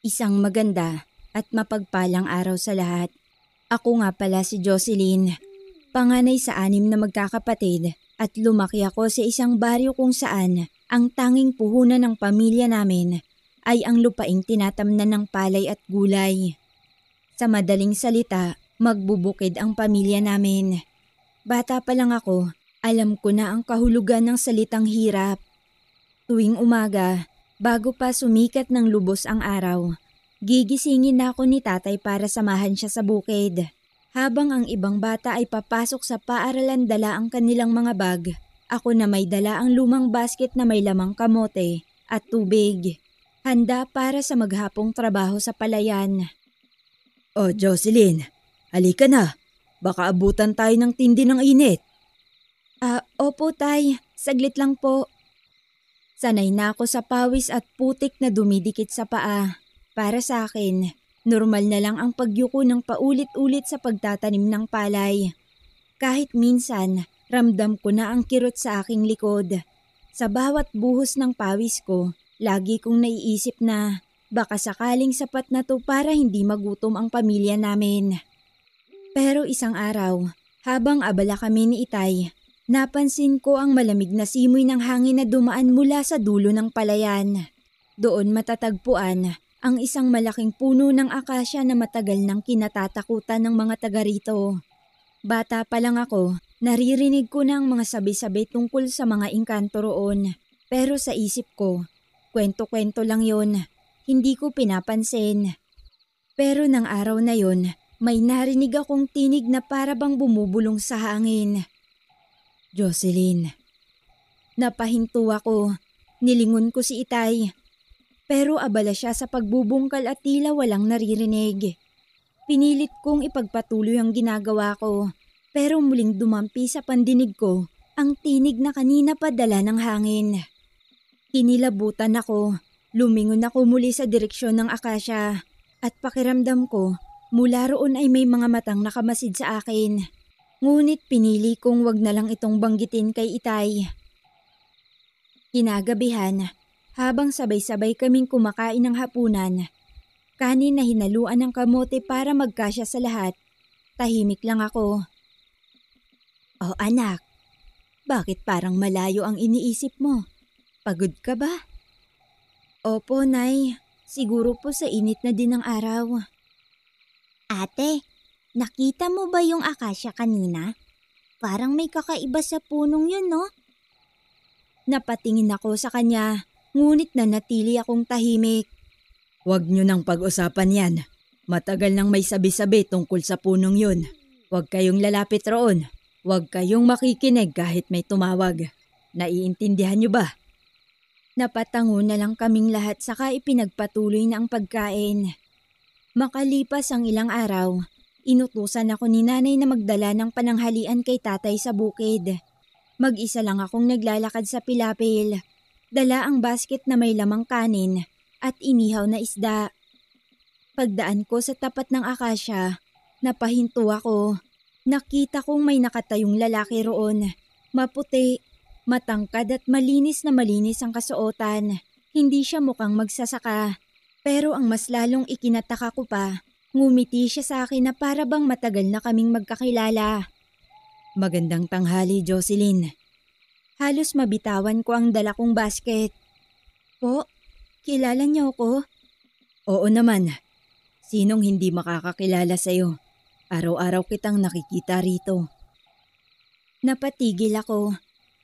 Isang maganda at mapagpalang araw sa lahat. Ako nga pala si Jocelyn, panganay sa 6 na magkakapatid at lumaki ako sa isang baryo kung saan ang tanging puhunan ng pamilya namin ay ang lupaing tinatamnan ng palay at gulay. Sa madaling salita, magbubukid ang pamilya namin. Bata pa lang ako, alam ko na ang kahulugan ng salitang hirap. Tuwing umaga, bago pa sumikat ng lubos ang araw, gigisingin na ako ni tatay para samahan siya sa bukid. Habang ang ibang bata ay papasok sa paaralan dala ang kanilang mga bag, ako na may dala ang lumang basket na may lamang kamote at tubig. Handa para sa maghapong trabaho sa palayan. Oh, Jocelyn, halika na. Baka abutan tayo ng tindi ng init. Opo tay, saglit lang po. Sanay na ako sa pawis at putik na dumidikit sa paa. Para sa akin, normal na lang ang pagyuko ng paulit-ulit sa pagtatanim ng palay. Kahit minsan, ramdam ko na ang kirot sa aking likod. Sa bawat buhos ng pawis ko, lagi kong naiisip na baka sakaling sapat na to para hindi magutom ang pamilya namin. Pero isang araw, habang abala kami ni Itay, napansin ko ang malamig na simoy ng hangin na dumaan mula sa dulo ng palayan. Doon matatagpuan ang isang malaking puno ng akasya na matagal nang kinatatakutan ng mga taga rito. Bata pa lang ako, naririnig ko na ang mga sabi-sabi tungkol sa mga engkanto roon. Pero sa isip ko, kwento-kwento lang yon, hindi ko pinapansin. Pero nang araw na yon, may narinig akong tinig na para bang bumubulong sa hangin. Jocelyn. Napahinto ako. Nilingon ko si Itay. Pero abala siya sa pagbubungkal at tila walang naririnig. Pinilit kong ipagpatuloy ang ginagawa ko. Pero muling dumampi sa pandinig ko ang tinig na kanina pa dala ng hangin. Kinilabutan ako. Lumingon ako muli sa direksyon ng akasya. At pakiramdam ko, mula roon ay may mga matang nakamasid sa akin. Ngunit pinili kong wag na lang itong banggitin kay Itay. Kinagabihan, habang sabay-sabay kaming kumakain ng hapunan, kanin na hinaluan ng kamote para magkasya sa lahat, tahimik lang ako. Oh anak, bakit parang malayo ang iniisip mo? Pagod ka ba? Opo, Nay. Siguro po sa init na din ng araw. Ate, nakita mo ba yung akasya kanina? Parang may kakaiba sa punong yun, no? Napatingin ako sa kanya, ngunit nanatili akong tahimik. Huwag niyo nang pag-usapan yan. Matagal nang may sabi-sabi tungkol sa punong yun. Huwag kayong lalapit roon. Huwag kayong makikinig kahit may tumawag. Naiintindihan niyo ba? Napatango na lang kaming lahat saka ipinagpatuloy na ang pagkain. Makalipas ang ilang araw, inutusan ako ni nanay na magdala ng pananghalian kay tatay sa bukid. Mag-isa lang akong naglalakad sa pilapil. Dala ang basket na may lamang kanin at inihaw na isda. Pagdaan ko sa tapat ng akasya, napahinto ako. Nakita kong may nakatayong lalaki roon. Maputi, matangkad at malinis na malinis ang kasuotan. Hindi siya mukhang magsasaka. Pero ang mas lalong ikinataka ko pa, ngumiti siya sa akin na para bang matagal na kaming magkakilala. Magandang tanghali, Jocelyn. Halos mabitawan ko ang dala kong basket. Po, kilala niyo ako? Oo naman. Sinong hindi makakakilala sa'yo? Araw-araw kitang nakikita rito. Napatigil ako.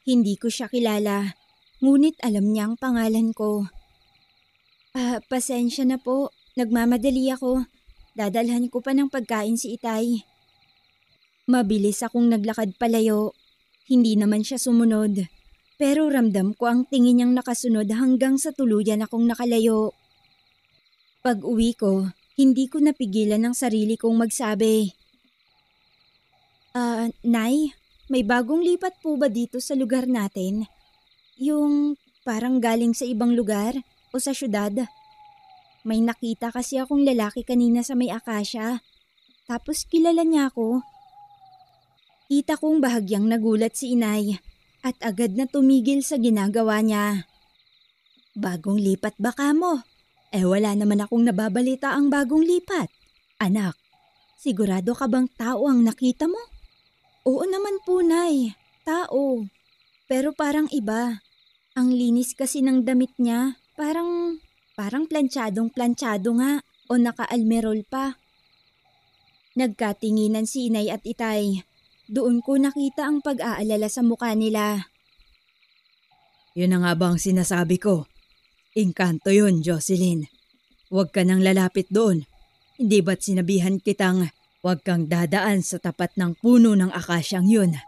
Hindi ko siya kilala. Ngunit alam niya ang pangalan ko. Pasensya na po. Nagmamadali ako. Dadalhan ko pa ng pagkain si Itay. Mabilis akong naglakad palayo. Hindi naman siya sumunod. Pero ramdam ko ang tingin niyang nakasunod hanggang sa tuluyan akong nakalayo. Pag-uwi ko, hindi ko napigilan ang sarili kong magsabi. Nay, may bagong lipat po ba dito sa lugar natin? Yung parang galing sa ibang lugar o sa syudad? May nakita kasi akong lalaki kanina sa may akasya. Tapos kilala niya ako. Kita kong bahagyang nagulat si inay at agad na tumigil sa ginagawa niya. Bagong lipat ba ka mo? Wala naman akong nababalita ang bagong lipat. Anak, sigurado ka bang tao ang nakita mo? Oo naman po, Nay. Tao. Pero parang iba. Ang linis kasi ng damit niya. Parang plantsadong-plantsado nga o naka-almerol pa. Nagkatinginan si Inay at Itay. Doon ko nakita ang pag-aalala sa mukha nila. Yun na nga ba ang sinasabi ko? Engkanto yun, Jocelyn. Huwag ka nang lalapit doon. Hindi ba't sinabihan kitang huwag kang dadaan sa tapat ng puno ng akasyang yun?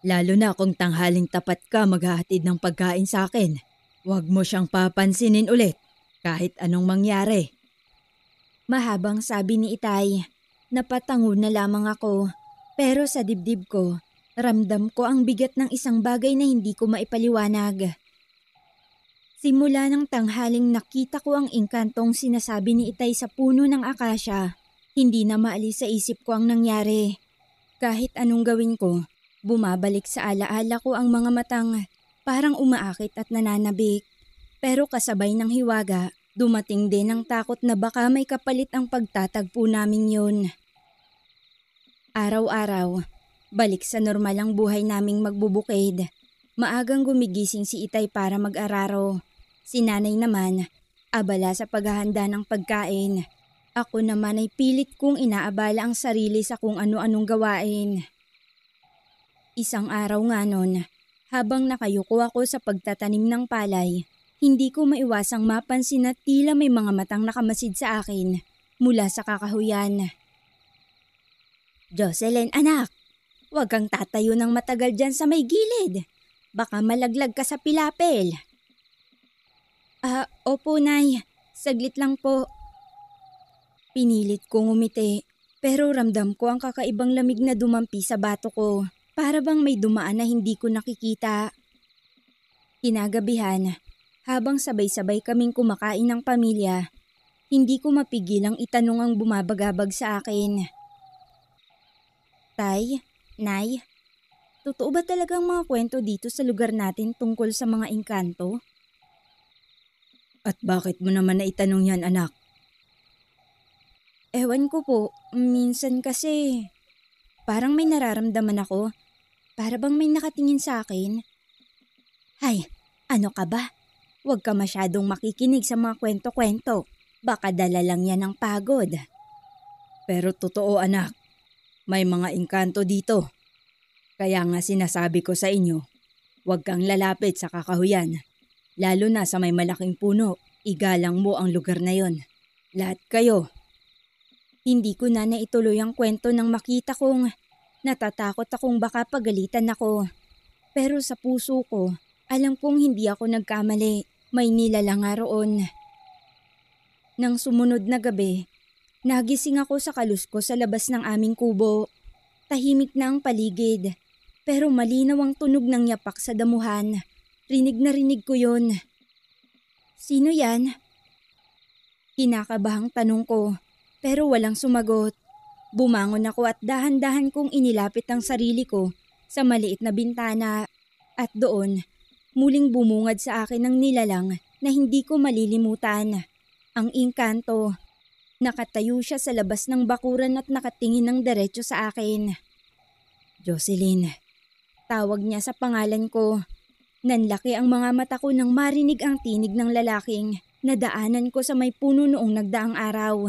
Lalo na kung tanghaling tapat ka maghahatid ng pagkain sa akin. Huwag mo siyang papansinin ulit kahit anong mangyari. Mahabang sabi ni Itay. Napatango na lamang ako. Pero sa dibdib ko, ramdam ko ang bigat ng isang bagay na hindi ko maipaliwanag. Simula ng tanghaling nakita ko ang engkantong sinasabi ni Itay sa puno ng akasya, hindi na maalis sa isip ko ang nangyari. Kahit anong gawin ko, bumabalik sa alaala ko ang mga matang parang umaakit at nananabik. Pero kasabay ng hiwaga, dumating din ang takot na baka may kapalit ang pagtatagpo namin yun. Araw-araw, balik sa normal ang buhay naming magbubukid. Maagang gumigising si Itay para mag-araro. Si Nanay naman, abala sa paghahanda ng pagkain. Ako naman ay pilit kong inaabala ang sarili sa kung ano-anong gawain. Isang araw nga nun, habang nakayuko ako sa pagtatanim ng palay, hindi ko maiwasang mapansin na tila may mga matang nakamasid sa akin mula sa kakahuyan. Jocelyn, anak, huwag kang tatayo ng matagal dyan sa may gilid. Baka malaglag ka sa pilapil. Opo, Nay. Saglit lang po. Pinilit kong umiti, pero ramdam ko ang kakaibang lamig na dumampi sa bato ko. Para bang may dumaan na hindi ko nakikita. Kinagabihan, habang sabay-sabay kaming kumakain ng pamilya, hindi ko mapigilang itanong ang bumabagabag sa akin. Tay, Nay, totoo ba talagang mga kwento dito sa lugar natin tungkol sa mga engkanto? At bakit mo naman naitanong yan, anak? Ewan ko po, minsan kasi parang may nararamdaman ako. Para bang may nakatingin sa akin. Hay, ano ka ba? Huwag ka masyadong makikinig sa mga kwento-kwento. Baka dala lang yan ng pagod. Pero totoo, anak. May mga engkanto dito. Kaya nga sinasabi ko sa inyo, huwag kang lalapit sa kakahuyan. Lalo na sa may malaking puno, igalang mo ang lugar na yon. Lahat kayo. Hindi ko na naituloy ang kwento nang makita kong natatakot akong baka pagalitan ako. Pero sa puso ko, alam kong hindi ako nagkamali. May nilalang nga roon. Nang sumunod na gabi, nagising ako sa kalusko sa labas ng aming kubo. Tahimik na ang paligid, pero malinaw ang tunog ng yapak sa damuhan. Rinig na rinig ko yun. Sino yan? Kinakabahang tanong ko, pero walang sumagot. Bumangon ako at dahan-dahan kong inilapit ang sarili ko sa maliit na bintana. At doon, muling bumungad sa akin ang nilalang na hindi ko malilimutan. Ang engkanto. Nakatayo siya sa labas ng bakuran at nakatingin ng diretso sa akin. Jocelyn. Tawag niya sa pangalan ko. Nanlaki ang mga mata ko nang marinig ang tinig ng lalaking nadaanan ko sa may puno noong nagdaang araw.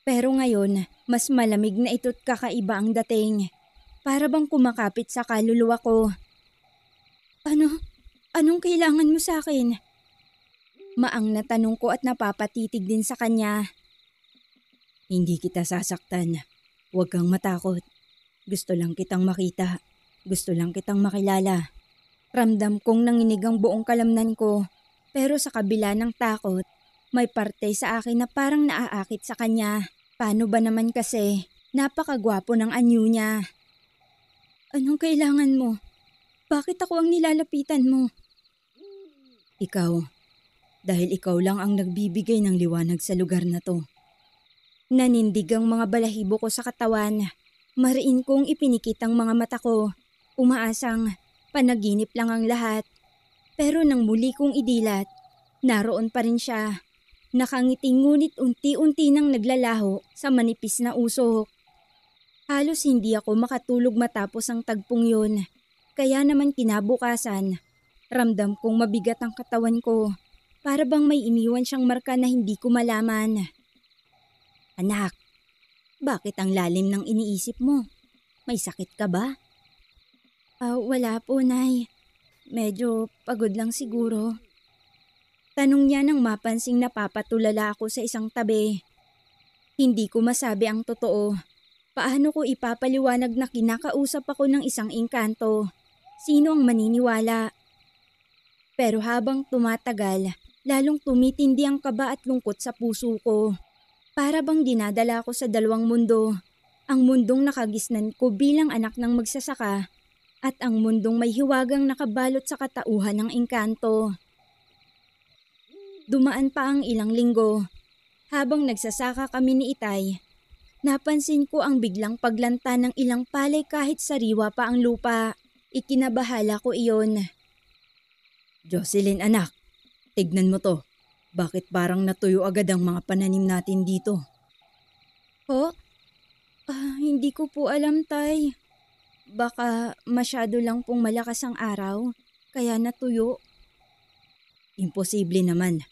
Pero ngayon, mas malamig na ito't kakaiba ang dating. Para bang kumakapit sa kaluluwa ko. Anong kailangan mo sa akin? Maang na tanong ko at napapatitig din sa kanya. Hindi kita sasaktan. Huwag kang matakot. Gusto lang kitang makita. Gusto lang kitang makilala. Ramdam kong nanginig ang buong kalamnan ko. Pero sa kabila ng takot, may parte sa akin na parang naaakit sa kanya. Paano ba naman kasi? Napakagwapo ng anyo niya. Anong kailangan mo? Bakit ako ang nilalapitan mo? Ikaw. Dahil ikaw lang ang nagbibigay ng liwanag sa lugar na to. Nanindig ang mga balahibo ko sa katawan. Mariin kong ipinikit ang mga mata ko. Umaasang panaginip lang ang lahat. Pero nang muli kong idilat, naroon pa rin siya. Nakangiti ngunit unti-unti nang naglalaho sa manipis na usok. Halos hindi ako makatulog matapos ang tagpong yun. Kaya naman kinabukasan, ramdam kong mabigat ang katawan ko. Para bang may iniwan siyang marka na hindi ko malaman. Anak, bakit ang lalim ng iniisip mo? May sakit ka ba? Wala po, Nay. Medyo pagod lang siguro. Tanong niya nang mapansing napapatulala ako sa isang tabi. Hindi ko masabi ang totoo. Paano ko ipapaliwanag na kinakausap ako ng isang engkanto? Sino ang maniniwala? Pero habang tumatagal, lalong tumitindi ang kaba at lungkot sa puso ko. Para bang dinadala ko sa dalawang mundo. Ang mundong nakagisnan ko bilang anak ng magsasaka at ang mundong may hiwagang nakabalot sa katauhan ng engkanto. Dumaan pa ang ilang linggo. Habang nagsasaka kami ni Itay, napansin ko ang biglang paglanta ng ilang palay kahit sariwa pa ang lupa. Ikinabahala ko iyon. Jocelyn anak, tignan mo to. Bakit parang natuyo agad ang mga pananim natin dito? Ho? Hindi ko po alam, Tay. Baka masyado lang pong malakas ang araw, kaya natuyo. Imposible naman.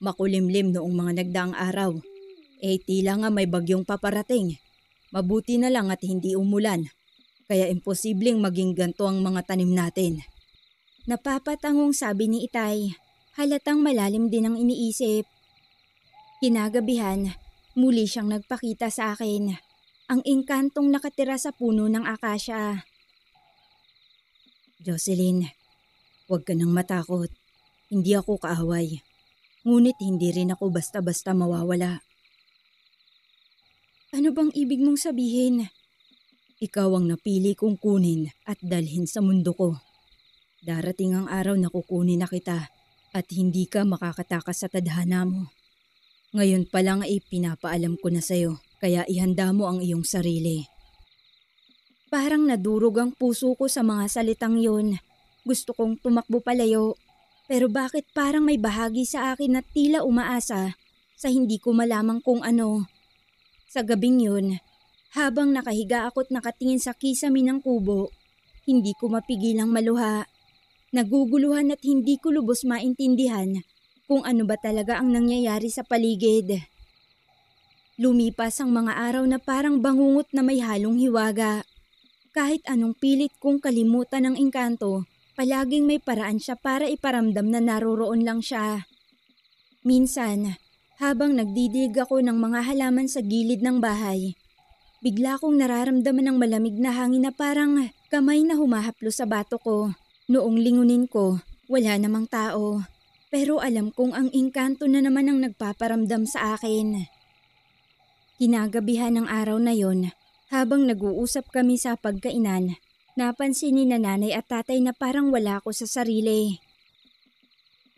Makulimlim noong mga nagdaang araw. Tila nga may bagyong paparating. Mabuti na lang at hindi umulan. Kaya imposibleng maging ganto ang mga tanim natin. Napapatangong sabi ni Itay. Halatang malalim din ang iniisip. Kinagabihan, muli siyang nagpakita sa akin. Ang engkantong nakatira sa puno ng akasya. Jocelyn, huwag ka nang matakot. Hindi ako kaaway. Ngunit hindi rin ako basta-basta mawawala. Ano bang ibig mong sabihin? Ikaw ang napili kong kunin at dalhin sa mundo ko. Darating ang araw na kukunin na kita at hindi ka makakatakas sa tadhana mo. Ngayon pa lang ay pinapaalam ko na sa'yo, kaya ihanda mo ang iyong sarili. Parang nadurog ang puso ko sa mga salitang yun. Gusto kong tumakbo palayo. Pero bakit parang may bahagi sa akin na tila umaasa sa hindi ko malamang kung ano. Sa gabing yun, habang nakahiga ako't nakatingin sa kisame ng kubo, hindi ko mapigilang maluha. Naguguluhan at hindi ko lubos maintindihan kung ano ba talaga ang nangyayari sa paligid. Lumipas ang mga araw na parang bangungot na may halong hiwaga. Kahit anong pilit kong kalimutan ng engkanto, palaging may paraan siya para iparamdam na naroroon lang siya. Minsan, habang nagdidilig ako ng mga halaman sa gilid ng bahay, bigla kong nararamdaman ng malamig na hangin na parang kamay na humahaplo sa bato ko. Noong lingunin ko, wala namang tao. Pero alam kong ang engkanto na naman ang nagpaparamdam sa akin. Kinagabihan ng araw na yon, habang nag-uusap kami sa pagkainan, napansin ni nanay at tatay na parang wala ko sa sarili.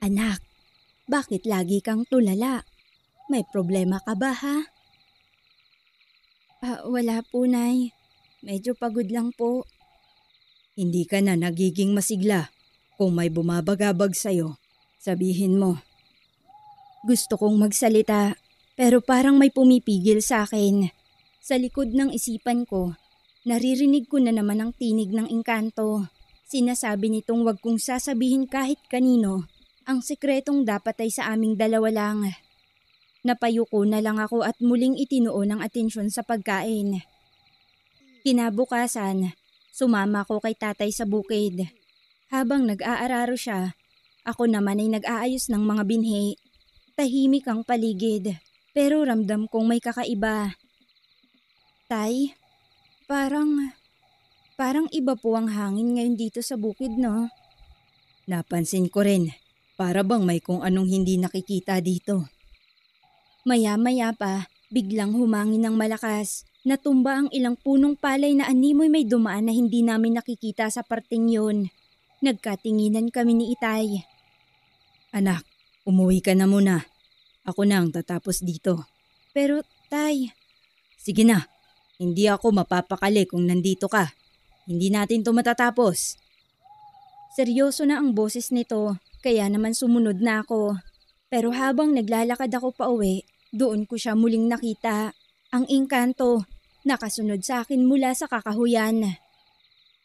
Anak, bakit lagi kang tulala? May problema ka ba ha? Wala po, Nay. Medyo pagod lang po. Hindi ka na nagiging masigla. Kung may bumabagabag sa'yo, sabihin mo. Gusto kong magsalita, pero parang may pumipigil sa akin. Sa likod ng isipan ko, naririnig ko na naman ang tinig ng engkanto. Sinasabi nitong wag kong sasabihin kahit kanino. Ang sekretong dapat ay sa aming dalawa lang. Napayuko na lang ako at muling itinuon ang atensyon sa pagkain. Kinabukasan, sumama ko kay tatay sa bukid. Habang nag-aararo siya, ako naman ay nag-aayos ng mga binhi. Tahimik ang paligid, pero ramdam kong may kakaiba. Tay, parang iba po ang hangin ngayon dito sa bukid, no? Napansin ko rin, para bang may kung anong hindi nakikita dito. Maya-maya pa, biglang humangin ng malakas. Natumba ang ilang punong palay na animoy may dumaan na hindi namin nakikita sa parting yun. Nagkatinginan kami ni Itay. Anak, umuwi ka na muna. Ako na ang tatapos dito. Pero, Tay... Sige na, hindi ako mapapakali kung nandito ka. Hindi natin to matatapos. Seryoso na ang boses nito, kaya naman sumunod na ako. Pero habang naglalakad ako pauwi, doon ko siya muling nakita. Ang engkanto, nakasunod sa akin mula sa kakahuyan.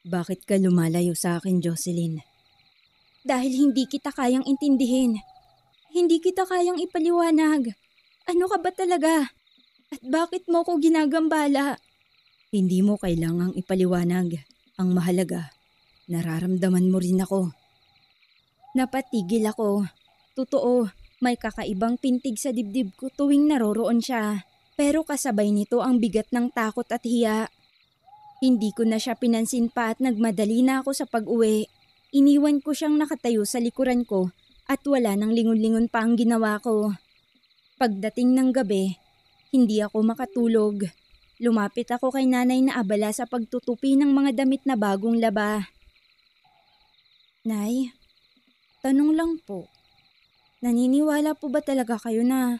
Bakit ka lumalayo sa akin, Jocelyn? Dahil hindi kita kayang intindihin. Hindi kita kayang ipaliwanag. Ano ka ba talaga? At bakit mo ko ginagambala? Hindi mo kailangang ipaliwanag. Ang mahalaga, nararamdaman mo rin ako. Napatigil ako. Totoo, may kakaibang pintig sa dibdib ko tuwing naroroon siya. Pero kasabay nito ang bigat ng takot at hiya. Hindi ko na siya pinansin pa at nagmadali na ako sa pag-uwi. Iniwan ko siyang nakatayo sa likuran ko at wala nang lingon-lingon pa ang ginawa ko. Pagdating ng gabi, hindi ako makatulog. Lumapit ako kay nanay na abala sa pagtutupi ng mga damit na bagong laba. Nay, tanong lang po. Naniniwala po ba talaga kayo na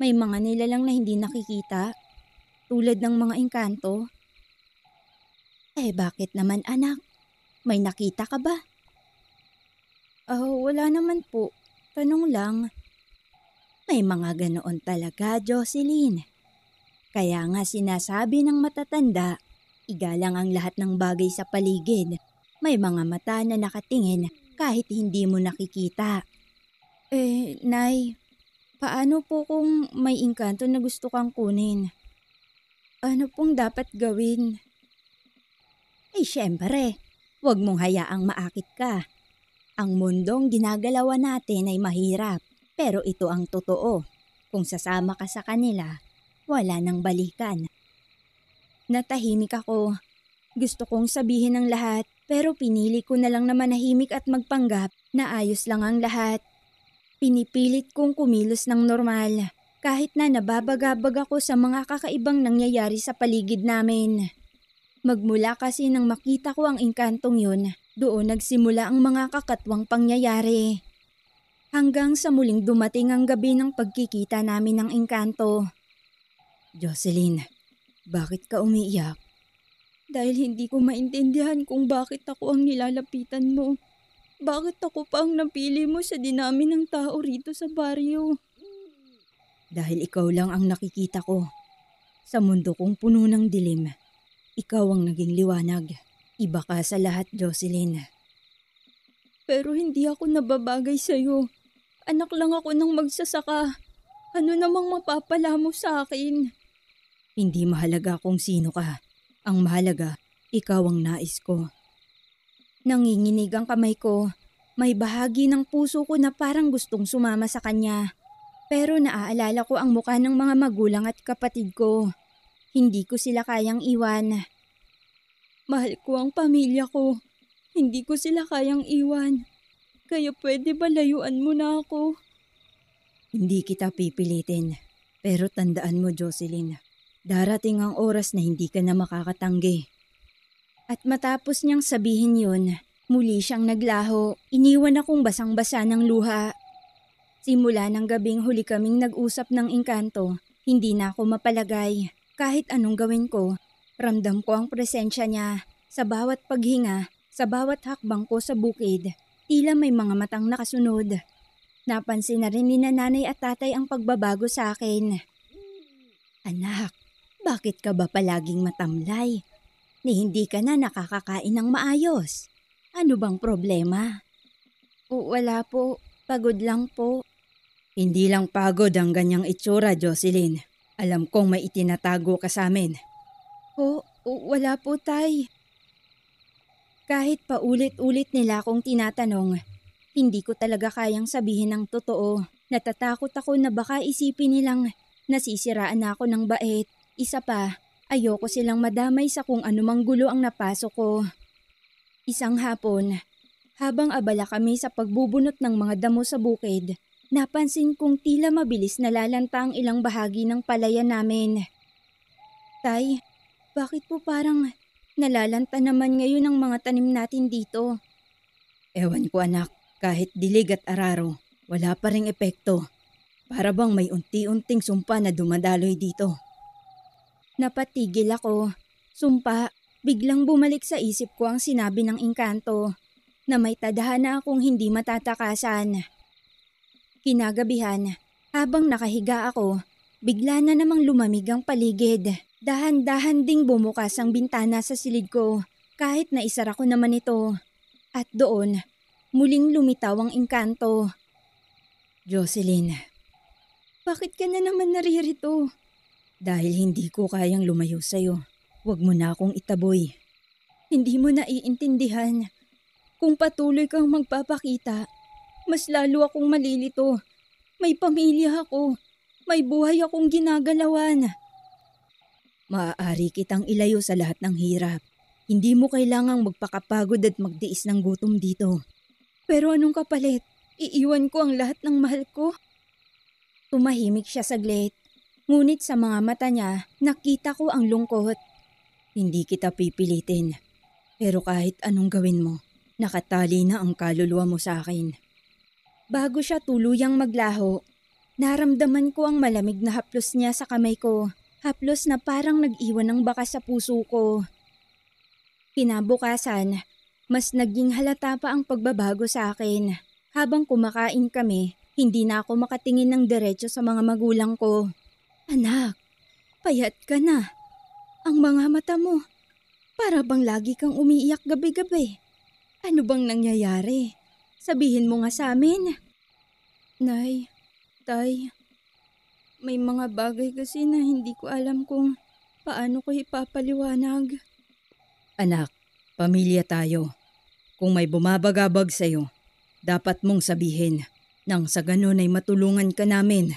may mga nilalang na hindi nakikita? Tulad ng mga engkanto? Bakit naman anak? May nakita ka ba? Wala naman po. Tanong lang. May mga ganoon talaga, Jocelyn. Kaya nga sinasabi ng matatanda, igalang ang lahat ng bagay sa paligid. May mga mata na nakatingin kahit hindi mo nakikita. Nay, paano po kung may engkanto na gusto kang kunin? Ano pong dapat gawin? Syempre, huwag mong hayaang maakit ka. Ang mundong ginagalawan natin ay mahirap, pero ito ang totoo. Kung sasama ka sa kanila, wala nang balikan. Natahimik ako. Gusto kong sabihin ang lahat, pero pinili ko na lang na manahimik at magpanggap na ayos lang ang lahat. Pinipilit kong kumilos ng normal, kahit na nababagabag ako sa mga kakaibang nangyayari sa paligid namin. Magmula kasi nang makita ko ang engkantong yun, doon nagsimula ang mga kakatwang pangyayari. Hanggang sa muling dumating ang gabi ng pagkikita namin ng engkanto. Jocelyn, bakit ka umiiyak? Dahil hindi ko maintindihan kung bakit ako ang nilalapitan mo. Bakit ako pa ang napili mo sa dinami ng tao rito sa baryo? Dahil ikaw lang ang nakikita ko. Sa mundo kong puno ng dilim, ikaw ang naging liwanag. Iba ka sa lahat, Jocelyn. Pero hindi ako nababagay sa'yo. Anak lang ako ng magsasaka. Ano namang mapapala mo sa akin? Hindi mahalaga kung sino ka. Ang mahalaga, ikaw ang nais ko. Nanginginig ang kamay ko. May bahagi ng puso ko na parang gustong sumama sa kanya. Pero naaalala ko ang mukha ng mga magulang at kapatid ko. Hindi ko sila kayang iwan. Mahal ko ang pamilya ko. Hindi ko sila kayang iwan. Kaya pwede ba layuan mo na ako? Hindi kita pipilitin. Pero tandaan mo, Jocelyn, darating ang oras na hindi ka na makakatanggi. At matapos niyang sabihin yun, muli siyang naglaho. Iniwan akong basang-basa ng luha. Simula ng gabing huli kaming nag-usap ng engkanto, hindi na ako mapalagay. Kahit anong gawin ko, ramdam ko ang presensya niya. Sa bawat paghinga, sa bawat hakbang ko sa bukid, tila may mga matang nakasunod. Napansin na rin ni nanay at tatay ang pagbabago sa akin. Anak, bakit ka ba palaging matamlay? Ni hindi ka na nakakakain ng maayos. Ano bang problema? Wala po, pagod lang po. Hindi lang pagod ang ganyang itsura, Jocelyn. Alam kong may itinatago ka sa amin. Wala po, tay. Kahit paulit-ulit nila akong tinatanong, hindi ko talaga kayang sabihin ng totoo. Natatakot ako na baka isipin nilang nasisiraan na ako ng bait. Isa pa, ayoko silang madamay sa kung anumang gulo ang napasok ko. Isang hapon, habang abala kami sa pagbubunot ng mga damo sa bukid, napansin kong tila mabilis nalalanta ang ilang bahagi ng palayan namin. Tay, bakit po parang nalalanta naman ngayon ang mga tanim natin dito? Ewan ko anak, kahit dilig at araro, wala pa ring epekto. Para bang may unti-unting sumpa na dumadaloy dito. Napatigil ako. Sumpa, biglang bumalik sa isip ko ang sinabi ng engkanto na may tadhana akong hindi matatakasan. Kinagabihan, habang nakahiga ako, bigla na namang lumamig ang paligid. Dahan-dahan ding bumukas ang bintana sa silid ko kahit na isara ko naman ito. At doon, muling lumitaw ang engkanto. Jocelyn, Bakit ka na naman naririto? dahil hindi ko kayang lumayo sa'yo, huwag mo na akong itaboy. Hindi mo naiintindihan. Kung patuloy kang magpapakita, mas lalo akong malilito. May pamilya ako. May buhay akong ginagalawan. Maaari kitang ilayo sa lahat ng hirap. Hindi mo kailangang magpakapagod at magtiis ng gutom dito. Pero anong kapalit? Iiwan ko ang lahat ng mahal ko? Tumahimik siya saglit. Ngunit sa mga mata niya, nakita ko ang lungkot. Hindi kita pipilitin. Pero kahit anong gawin mo, nakatali na ang kaluluwa mo sa akin. Bago siya tuluyang maglaho, naramdaman ko ang malamig na haplos niya sa kamay ko. Haplos na parang nag-iwan ng bakas sa puso ko. Kinabukasan, mas naging halata pa ang pagbabago sa akin. Habang kumakain kami, hindi na ako makatingin ng diretso sa mga magulang ko. Anak, payat ka na. Ang mga mata mo, para bang lagi kang umiiyak gabi-gabi. Ano bang nangyayari? Sabihin mo nga sa amin. Nay, Tay, may mga bagay kasi na hindi ko alam kung paano ko ipapaliwanag. Anak, pamilya tayo. Kung may bumabagabag sa'yo, dapat mong sabihin nang sa ganun ay matulungan ka namin.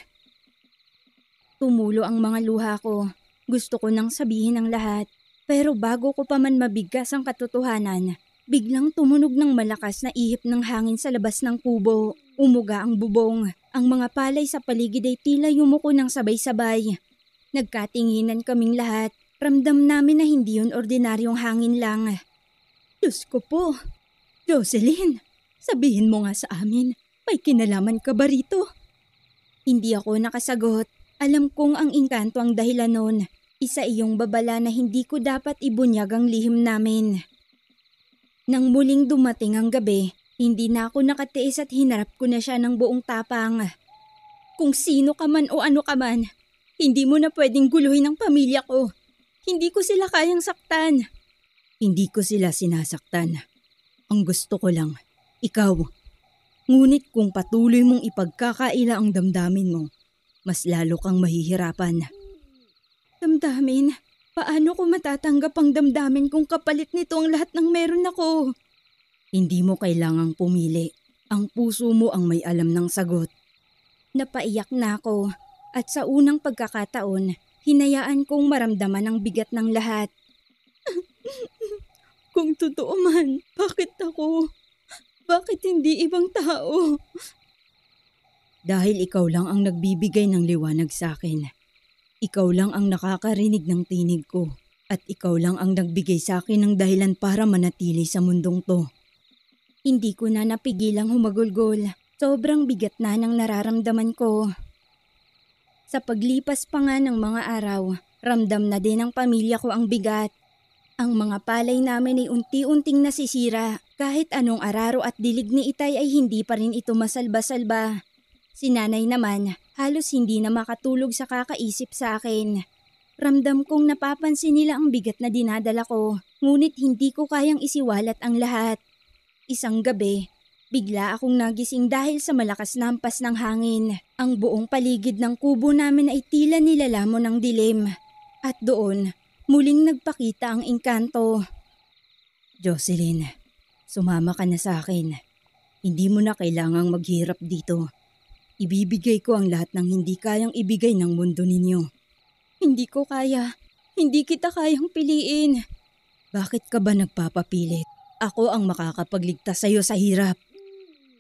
Tumulo ang mga luha ko. Gusto ko nang sabihin ang lahat. Pero bago ko pa man mabigkas ang katotohanan, biglang tumunog ng malakas na ihip ng hangin sa labas ng kubo. Umuga ang bubong. Ang mga palay sa paligid ay tila yumuko ng sabay-sabay. Nagkatinginan kaming lahat. Ramdam namin na hindi yun ordinaryong hangin lang. Diyos ko po. Jocelyn, sabihin mo nga sa amin, may kinalaman ka ba rito? Hindi ako nakasagot. Alam kong ang engkanto ang dahilan nun. Isa iyong babala na hindi ko dapat ibunyag ang lihim namin. Nang muling dumating ang gabi, hindi na ako nakatiis at hinarap ko na siya ng buong tapang. Kung sino ka man o ano ka man, hindi mo na pwedeng guluhin ang pamilya ko. Hindi ko sila kayang saktan. Hindi ko sila sinasaktan. Ang gusto ko lang, ikaw. Ngunit kung patuloy mong ipagkakaila ang damdamin mo, mas lalo kang mahihirapan. Damdamin? Paano ko matatanggap ang damdamin kung kapalit nito ang lahat ng meron ako? Hindi mo kailangang pumili. Ang puso mo ang may alam ng sagot. Napaiyak na ako at sa unang pagkakataon, hinayaan kong maramdaman ang bigat ng lahat. Kung totoo man, bakit ako? Bakit hindi ibang tao? Dahil ikaw lang ang nagbibigay ng liwanag sa akin. Ikaw lang ang nakakarinig ng tinig ko. At ikaw lang ang nagbigay sa akin ng dahilan para manatili sa mundong to. Hindi ko na napigilang humagulgol. Sobrang bigat na ng nararamdaman ko. Sa paglipas pa nga ng mga araw, ramdam na din ng pamilya ko ang bigat. Ang mga palay namin ay unti-unting nasisira. Kahit anong araro at dilig ni Itay ay hindi pa rin ito masalba-salba. Si Nanay naman, halos hindi na makatulog sa kakaisip sa akin. Ramdam kong napapansin nila ang bigat na dinadala ko, ngunit hindi ko kayang isiwalat ang lahat. Isang gabi, bigla akong nagising dahil sa malakas na hampas ng hangin. Ang buong paligid ng kubo namin ay tila nilalamon ng dilim. At doon, muling nagpakita ang engkanto. Jocelyn, sumama ka na sa akin. Hindi mo na kailangang maghirap dito. Ibibigay ko ang lahat ng hindi kayang ibigay ng mundo ninyo. Hindi ko kaya. Hindi kita kayang piliin. Bakit ka ba nagpapapilit? Ako ang makakapagligtas sa'yo sa hirap.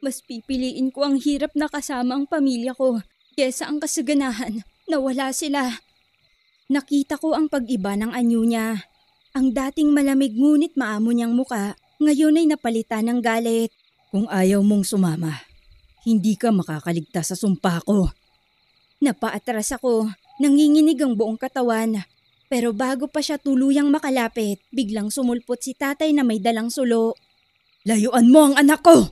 Mas pipiliin ko ang hirap na kasama ang pamilya ko kesa ang kasaganahan na wala sila. Nakita ko ang pag-iba ng anyo niya. Ang dating malamig ngunit maamo niyang muka, ngayon ay napalitan ng galit. Kung ayaw mong sumama, hindi ka makakaligtas sa sumpa ko. Napaatras ako, nanginginig ang buong katawan. Pero bago pa siya tuluyang makalapit, biglang sumulpot si tatay na may dalang sulo. Layuan mo ang anak ko!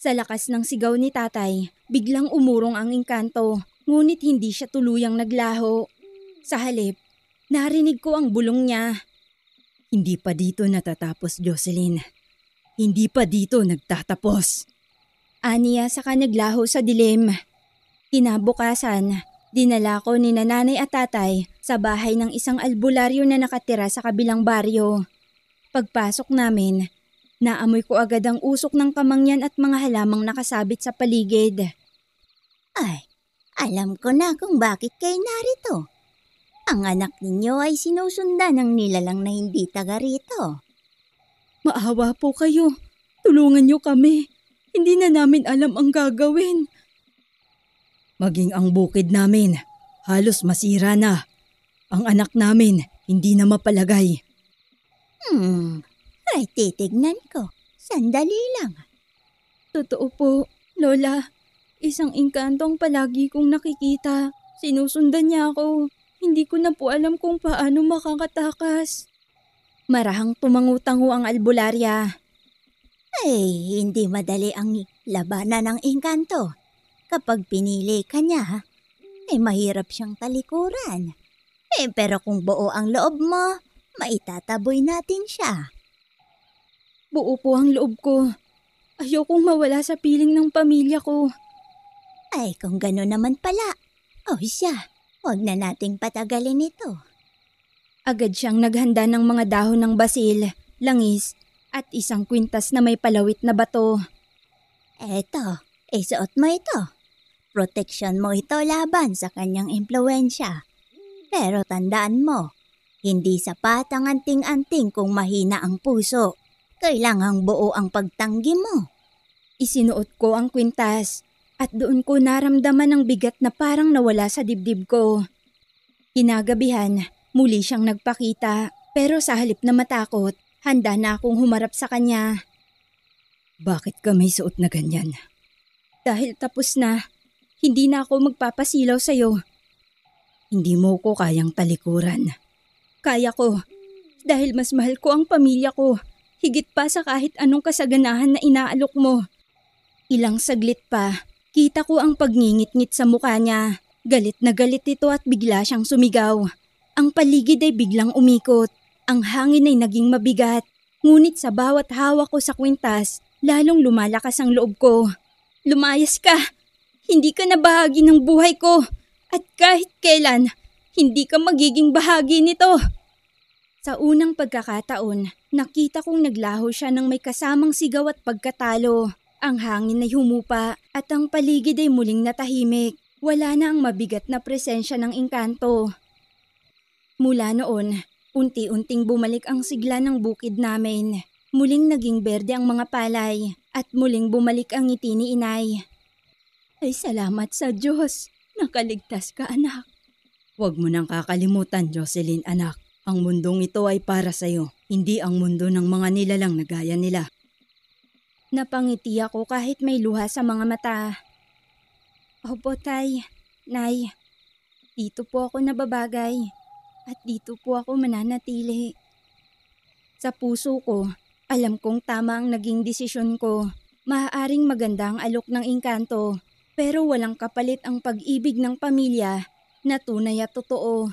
Sa lakas ng sigaw ni tatay, biglang umurong ang engkanto, ngunit hindi siya tuluyang naglaho. Sa halip, narinig ko ang bulong niya. Hindi pa dito natatapos, Jocelyn. Hindi pa dito nagtatapos. Aniya saka naglaho sa dilim. Kinabukasan, dinala ko ni nanay at tatay sa bahay ng isang albularyo na nakatira sa kabilang baryo. Pagpasok namin, naamoy ko agad ang usok ng kamangyan at mga halamang nakasabit sa paligid. Ay, alam ko na kung bakit kayo narito. Ang anak ninyo ay sinusundan ng nilalang na hindi taga rito. Maawa po kayo. Tulungan niyo kami. Hindi na namin alam ang gagawin. Maging ang bukid namin, halos masira na. Ang anak namin, hindi na mapalagay. Ay titignan ko. Sandali lang. Totoo po, Lola. Isang engkantong palagi kong nakikita. Sinusundan niya ako. Hindi ko na po alam kung paano makakatakas. Marahang tumangutango ang albularya. Ay, hindi madali ang labanan ng engkanto. Kapag pinili ka niya, mahirap siyang talikuran. Pero kung buo ang loob mo, maitataboy natin siya. Buo po ang loob ko. Ayokong mawala sa piling ng pamilya ko. Ay, kung gano'n naman pala. Siya, huwag na nating patagalin ito. Agad siyang naghanda ng mga dahon ng basil, langis, at isang kwintas na may palawit na bato. Eto, isuot mo ito. Proteksyon mo ito laban sa kanyang impluensya. Pero tandaan mo, hindi sapat ang anting-anting kung mahina ang puso. Kailangang buo ang pagtanggi mo. Isinuot ko ang kwintas at doon ko naramdaman ang bigat na parang nawala sa dibdib ko. Kinagabihan, muli siyang nagpakita pero sa halip na matakot, handa na akong humarap sa kanya. Bakit ka may suot na ganyan? Dahil tapos na, hindi na ako magpapasilaw sa'yo. Hindi mo ko kayang talikuran. Kaya ko, dahil mas mahal ko ang pamilya ko. Higit pa sa kahit anong kasaganahan na inaalok mo. Ilang saglit pa, kita ko ang pagngingit-ngit sa mukha niya. Galit na galit ito at bigla siyang sumigaw. Ang paligid ay biglang umikot. Ang hangin ay naging mabigat. Ngunit sa bawat hawak ko sa kwintas, lalong lumalakas ang loob ko. Lumayas ka! Hindi ka na bahagi ng buhay ko. At kahit kailan, hindi ka magiging bahagi nito. Sa unang pagkakataon, nakita kong naglaho siya ng may kasamang sigaw at pagkatalo. Ang hangin ay humupa at ang paligid ay muling natahimik. Wala na ang mabigat na presensya ng engkanto. Mula noon, unti-unting bumalik ang sigla ng bukid namin. Muling naging berde ang mga palay at muling bumalik ang ngiti ni inay. Ay salamat sa Diyos, nakaligtas ka anak. Huwag mo nang kakalimutan, Jocelyn anak. Ang mundong ito ay para sa'yo, hindi ang mundo ng mga nilalang na gaya nila. Napangiti ako kahit may luha sa mga mata. Opo, Tay. Nay, dito po ako nababagay at dito po ako mananatili. Sa puso ko, alam kong tama ang naging desisyon ko. Maaaring maganda ang alok ng engkanto, pero walang kapalit ang pag-ibig ng pamilya na tunay at totoo.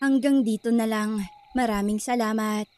Hanggang dito na lang. Maraming salamat.